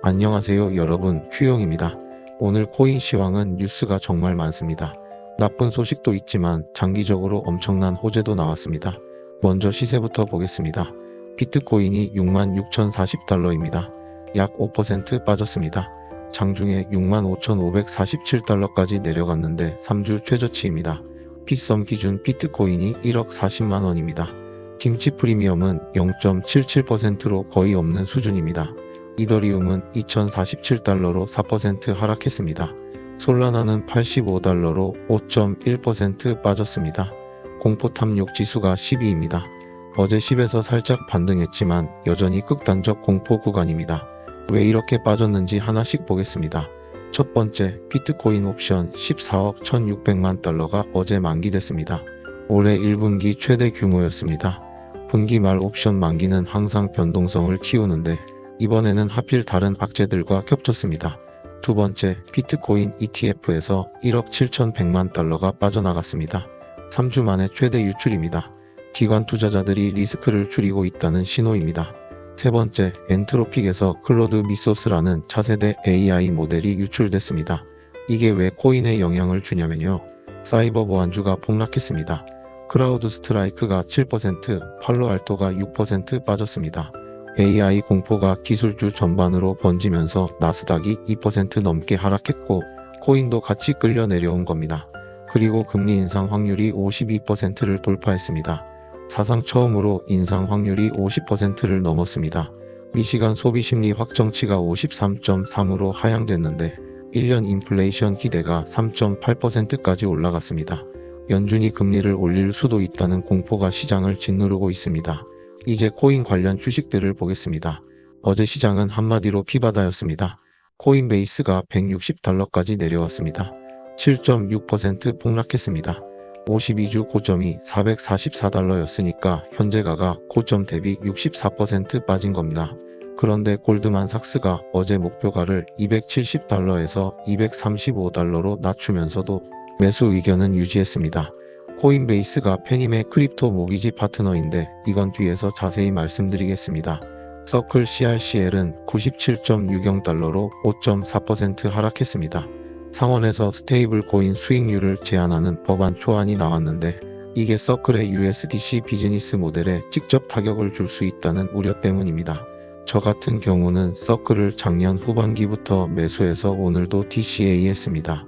안녕하세요 여러분, 큐용입니다. 오늘 코인 시황은 뉴스가 정말 많습니다. 나쁜 소식도 있지만 장기적으로 엄청난 호재도 나왔습니다. 먼저 시세부터 보겠습니다. 비트코인이 66,040달러입니다. 약 5% 빠졌습니다. 장중에 65,547달러까지 내려갔는데 3주 최저치입니다. 핏썸 기준 비트코인이 1억 40만원입니다. 김치 프리미엄은 0.77%로 거의 없는 수준입니다. 이더리움은 2,047달러로 4% 하락했습니다. 솔라나는 85달러로 5.1% 빠졌습니다. 공포 탐욕 지수가 12입니다. 어제 10에서 살짝 반등했지만 여전히 극단적 공포 구간입니다. 왜 이렇게 빠졌는지 하나씩 보겠습니다. 첫 번째, 비트코인 옵션 14억 1,600만 달러가 어제 만기됐습니다. 올해 1분기 최대 규모였습니다. 분기 말 옵션 만기는 항상 변동성을 키우는데 이번에는 하필 다른 악재들과 겹쳤습니다. 두 번째, 비트코인 ETF에서 1억 7,100만 달러가 빠져나갔습니다. 3주 만에 최대 유출입니다. 기관 투자자들이 리스크를 줄이고 있다는 신호입니다. 세 번째, 엔트로픽에서 클로드 미소스라는 차세대 AI 모델이 유출됐습니다. 이게 왜 코인에 영향을 주냐면요. 사이버 보안주가 폭락했습니다. 크라우드 스트라이크가 7%, 팔로알토가 6% 빠졌습니다. AI 공포가 기술주 전반으로 번지면서 나스닥이 2% 넘게 하락했고 코인도 같이 끌려 내려온 겁니다. 그리고 금리 인상 확률이 52%를 돌파했습니다. 사상 처음으로 인상 확률이 50%를 넘었습니다. 미시간 소비심리 확정치가 53.3으로 하향됐는데 1년 인플레이션 기대가 3.8%까지 올라갔습니다. 연준이 금리를 올릴 수도 있다는 공포가 시장을 짓누르고 있습니다. 이제 코인 관련 주식들을 보겠습니다. 어제 시장은 한마디로 피바다였습니다. 코인베이스가 160달러까지 내려왔습니다. 7.6% 폭락했습니다. 52주 고점이 444달러였으니까 현재가가 고점 대비 64% 빠진 겁니다. 그런데 골드만삭스가 어제 목표가를 270달러에서 235달러로 낮추면서도 매수 의견은 유지했습니다. 코인베이스가 페님의 크립토 모기지 파트너인데 이건 뒤에서 자세히 말씀드리겠습니다. 서클 CRCL은 97.60달러로 5.4% 하락했습니다. 상원에서 스테이블 코인 수익률을 제한하는 법안 초안이 나왔는데 이게 서클의 USDC 비즈니스 모델에 직접 타격을 줄 수 있다는 우려 때문입니다. 저 같은 경우는 서클을 작년 후반기부터 매수해서 오늘도 DCA 했습니다.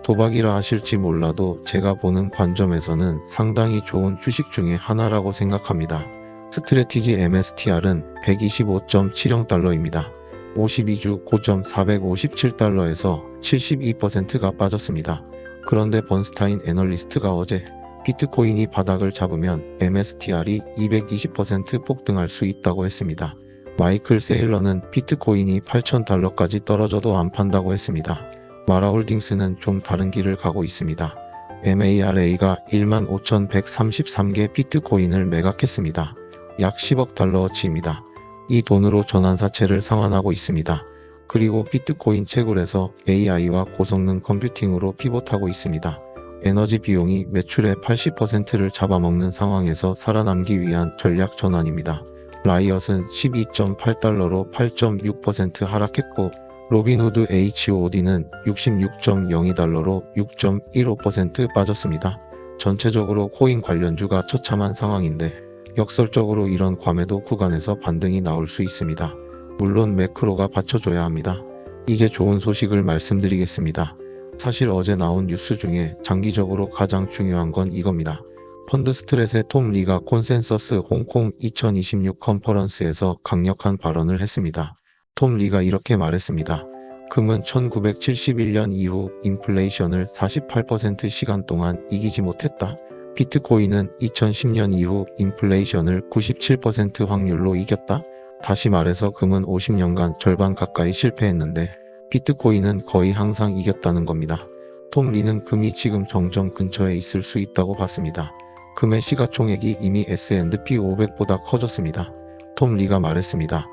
도박이라 하실지 몰라도 제가 보는 관점에서는 상당히 좋은 주식 중에 하나라고 생각합니다. 스트래티지 MSTR은 125.70달러입니다. 52주 고점 457달러에서 72%가 빠졌습니다. 그런데 번스타인 애널리스트가 어제 비트코인이 바닥을 잡으면 MSTR이 220% 폭등할 수 있다고 했습니다. 마이클 세일러는 비트코인이 8,000달러까지 떨어져도 안 판다고 했습니다. 마라홀딩스는 좀 다른 길을 가고 있습니다. MARA가 15,133개 비트코인을 매각했습니다. 약 10억 달러어치입니다. 이 돈으로 전환사채를 상환하고 있습니다. 그리고 비트코인 채굴에서 AI와 고성능 컴퓨팅으로 피봇하고 있습니다. 에너지 비용이 매출의 80%를 잡아먹는 상황에서 살아남기 위한 전략 전환입니다. 라이엇은 12.8달러로 8.6% 하락했고 로빈후드 HOD는 66.02달러로 6.15% 빠졌습니다. 전체적으로 코인 관련주가 처참한 상황인데 역설적으로 이런 과매도 구간에서 반등이 나올 수 있습니다. 물론 매크로가 받쳐줘야 합니다. 이제 좋은 소식을 말씀드리겠습니다. 사실 어제 나온 뉴스 중에 장기적으로 가장 중요한 건 이겁니다. 펀드스트렛의 톰 리가 콘센서스 홍콩 2026 컨퍼런스에서 강력한 발언을 했습니다. 톰 리가 이렇게 말했습니다. 금은 1971년 이후 인플레이션을 48% 시간 동안 이기지 못했다. 비트코인은 2010년 이후 인플레이션을 97% 확률로 이겼다. 다시 말해서 금은 50년간 절반 가까이 실패했는데 비트코인은 거의 항상 이겼다는 겁니다. 톰 리는 금이 지금 정점 근처에 있을 수 있다고 봤습니다. 금의 시가총액이 이미 S&P 500보다 커졌습니다. 톰 리가 말했습니다.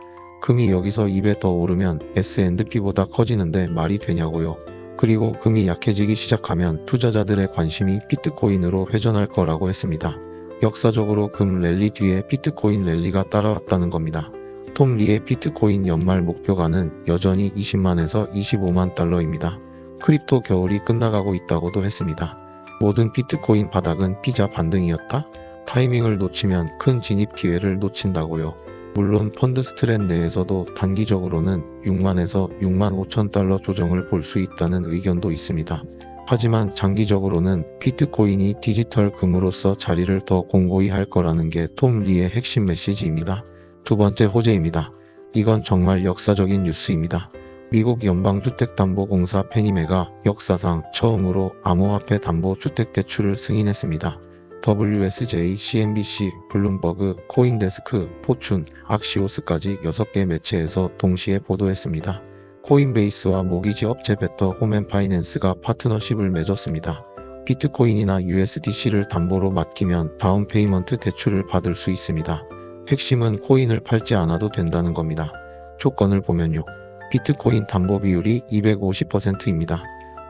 금이 여기서 2배 더 오르면 S&P보다 커지는데 말이 되냐고요. 그리고 금이 약해지기 시작하면 투자자들의 관심이 비트코인으로 회전할 거라고 했습니다. 역사적으로 금 랠리 뒤에 비트코인 랠리가 따라왔다는 겁니다. 톰 리의 비트코인 연말 목표가는 여전히 20만에서 25만 달러입니다. 크립토 겨울이 끝나가고 있다고도 했습니다. 모든 비트코인 바닥은 피자 반등이었다? 타이밍을 놓치면 큰 진입 기회를 놓친다고요. 물론 펀드 스트랩 내에서도 단기적으로는 6만에서 6만 5천 달러 조정을 볼 수 있다는 의견도 있습니다. 하지만 장기적으로는 비트코인이 디지털 금으로서 자리를 더 공고히 할 거라는 게 톰 리의 핵심 메시지입니다. 두 번째 호재입니다. 이건 정말 역사적인 뉴스입니다. 미국 연방주택담보공사 페니메가 역사상 처음으로 암호화폐 담보 주택대출을 승인했습니다. WSJ, CNBC, 블룸버그, 코인데스크, 포춘, 악시오스까지 6개 매체에서 동시에 보도했습니다. 코인베이스와 모기지 업체 베터 홈앤파이낸스가 파트너십을 맺었습니다. 비트코인이나 USDC를 담보로 맡기면 다운 페이먼트 대출을 받을 수 있습니다. 핵심은 코인을 팔지 않아도 된다는 겁니다. 조건을 보면요. 비트코인 담보 비율이 250%입니다.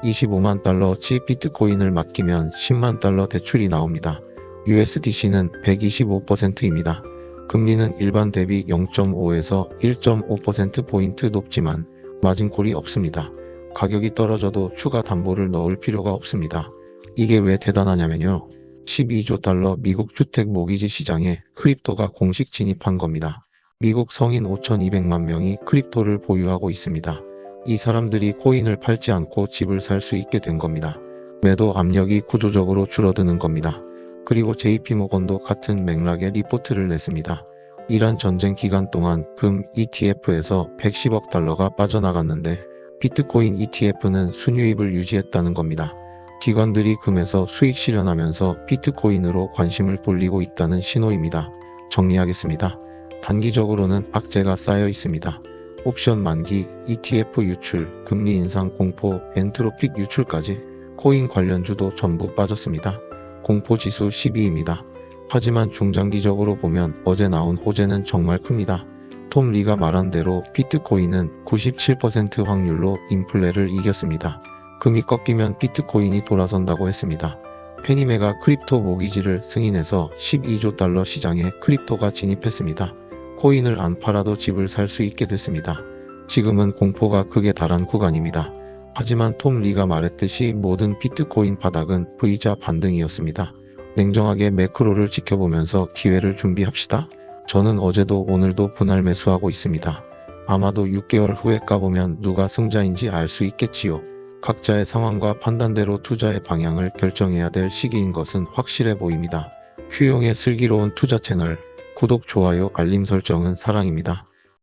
25만 달러어치 비트코인을 맡기면 10만 달러 대출이 나옵니다. USDC는 125%입니다. 금리는 일반 대비 0.5에서 1.5%포인트 높지만 마진콜이 없습니다. 가격이 떨어져도 추가 담보를 넣을 필요가 없습니다. 이게 왜 대단하냐면요. 12조 달러 미국 주택 모기지 시장에 크립토가 공식 진입한 겁니다. 미국 성인 5,200만 명이 크립토를 보유하고 있습니다. 이 사람들이 코인을 팔지 않고 집을 살 수 있게 된 겁니다. 매도 압력이 구조적으로 줄어드는 겁니다. 그리고 JP모건도 같은 맥락의 리포트를 냈습니다. 이란 전쟁 기간 동안 금 ETF에서 110억 달러가 빠져나갔는데 비트코인 ETF는 순유입을 유지했다는 겁니다. 기관들이 금에서 수익 실현하면서 비트코인으로 관심을 돌리고 있다는 신호입니다. 정리하겠습니다. 단기적으로는 악재가 쌓여 있습니다. 옵션 만기, ETF 유출, 금리 인상 공포, 엔트로픽 유출까지 코인 관련주도 전부 빠졌습니다. 공포지수 12입니다. 하지만 중장기적으로 보면 어제 나온 호재는 정말 큽니다. 톰 리가 말한 대로 비트코인은 97% 확률로 인플레를 이겼습니다. 금이 꺾이면 비트코인이 돌아선다고 했습니다. 페니메가 크립토 모기지를 승인해서 12조 달러 시장에 크립토가 진입했습니다. 코인을 안 팔아도 집을 살 수 있게 됐습니다. 지금은 공포가 극에 달한 구간입니다. 하지만 톰 리가 말했듯이 모든 비트코인 바닥은 V자 반등이었습니다. 냉정하게 매크로를 지켜보면서 기회를 준비합시다. 저는 어제도 오늘도 분할 매수하고 있습니다. 아마도 6개월 후에 까보면 누가 승자인지 알 수 있겠지요. 각자의 상황과 판단대로 투자의 방향을 결정해야 될 시기인 것은 확실해 보입니다. 큐용의 슬기로운 투자 채널, 구독, 좋아요, 알림 설정은 사랑입니다.